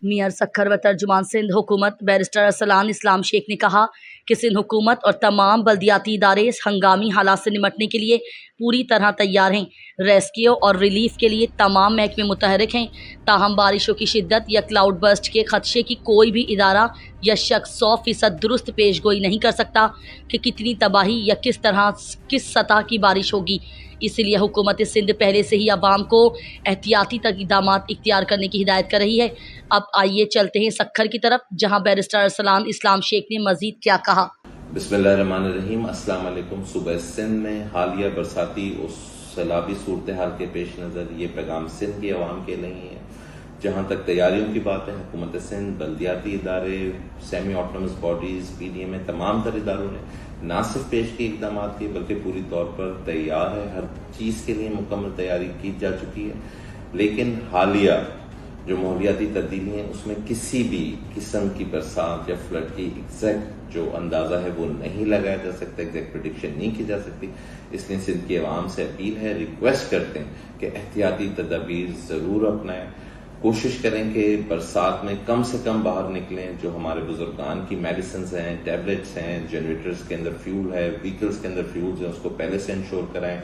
Mayor Sukkur و ترجمان سندھ حکومت بیرسٹر ارسلان اسلام شیخ نے کہا کہ سندھ حکومت اور تمام بلدیاتی ادارے ہنگامی حالات سے نمٹنے کے لیے پوری طرح تیار ہیں۔ ریسکیو اور ریلیف کے لیے تمام محکمے متحرک ہیں، تاہم بارشوں کی شدت یا کلاؤڈ برسٹ کے خدشے کی کوئی بھی ادارہ یا شخص 100% درست پیش گوئی نہیں کر سکتا کہ کتنی تباہی یا کس سطح کی بارش ہوگی۔ اس لیے حکومت سندھ پہلے سے ہی عوام کو احتیاطی اقدامات اختیار کرنے کی ہدایت کر رہی ہے۔ اب آئیے چلتے ہیں سکھر کی طرف، جہاں بیرسٹر ارسلان اسلام شیخ نے مزید کیا کہا۔ بسم اللہ الرحمن الرحیم۔ السلام علیکم۔ صوبہ سندھ میں حالیہ برساتی اس سیلابی صورتحال کے پیش نظر یہ پیغام سندھ کی عوام کے لیے ہے۔ جہاں تک تیاریوں کی بات ہے، حکومت سندھ، بلدیاتی ادارے، semi autonomous bodies, P D M A, تمام تر اداروں نے نہ صرف پیش کی اقدامات کی بلکہ پوری طور پر تیار ہے۔ ہر چیز کے لیے مکمل تیاری کی جا چکی ہے، لیکن حالیہ جو ماحولیاتی تبدیلی ہیں اس میں کسی بھی قسم کی برسات یا فلڈ کی ایگزیکٹ جو اندازہ ہے وہ نہیں لگایا جا سکتا، ایگزیکٹ پریڈکشن نہیں کی جا سکتی۔ اس لیے سندھ کی عوام سے اپیل ہے، ریکویسٹ کرتے ہیں کہ احتیاطی تدابیر ضرور اپنائیں۔ کوشش کریں کہ برسات میں کم سے کم باہر نکلیں۔ جو ہمارے بزرگان کی میڈیسنز ہیں، ٹیبلٹس ہیں، جنریٹرز کے اندر فیول ہے، وہیکلز کے اندر فیولز ہیں، اس کو پہلے سے انشور کرائیں۔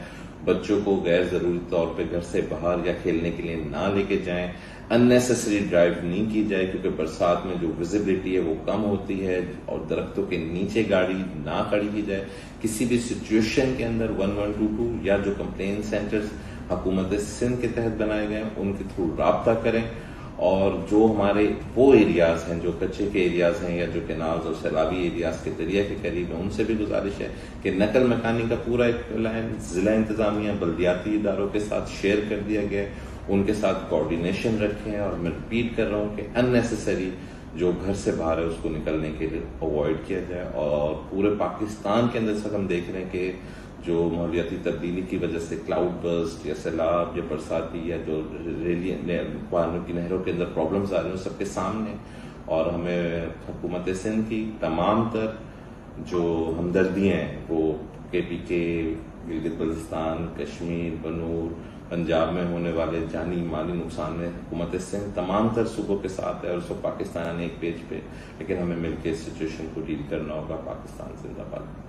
بچوں کو غیر ضروری طور پہ گھر سے باہر یا کھیلنے کے لیے نہ لے کے جائیں۔ اننیسیسری ڈرائیو نہیں کی جائے کیونکہ برسات میں جو ویزیبلٹی ہے وہ کم ہوتی ہے، اور درختوں کے نیچے گاڑی نہ کھڑی کی جائے۔ کسی بھی سچویشن کے اندر 1122 یا جو کمپلین سینٹرز حکومت سندھ کے تحت بنائے گئے ہیں ان کے تھرو رابطہ کریں، اور جو ہمارے وہ ایریاز ہیں جو کچے کے ایریاز ہیں یا جو کینالز اور سیلابی ایریاز کے دریا کے قریب ہیں ان سے بھی گزارش ہے کہ نقل مکانی کا پورا ایک پلان ضلع انتظامیہ بلدیاتی اداروں کے ساتھ شیئر کر دیا گیا ہے، ان کے ساتھ کوارڈینیشن رکھیں۔ اور میں ریپیٹ کر رہا ہوں کہ اننیسیسری جو گھر سے باہر ہے اس کو نکلنے کے لیے اوائڈ کیا جائے۔ اور پورے پاکستان کے اندر سے ہم دیکھ رہے ہیں کہ جو ماحولیاتی تبدیلی کی وجہ سے کلاؤڈ برسٹ یا سیلاب یا برساتی یا جو پانیوں کی نہروں کے اندر پرابلمز آ رہے ہیں سب کے سامنے، اور ہمیں حکومت سندھ کی تمام تر جو ہمدردیاں ہیں وہ کے پی کے، گلگت بلتستان، کشمیر، بنور، پنجاب میں ہونے والے جانی مالی نقصان میں حکومت سندھ تمام تر صوبوں کے ساتھ ہے، اور اس وقت پاکستان ایک پیج پہ، لیکن ہمیں مل کے اس سچویشن کو ڈیل کرنا ہوگا۔ پاکستان زندہ باد۔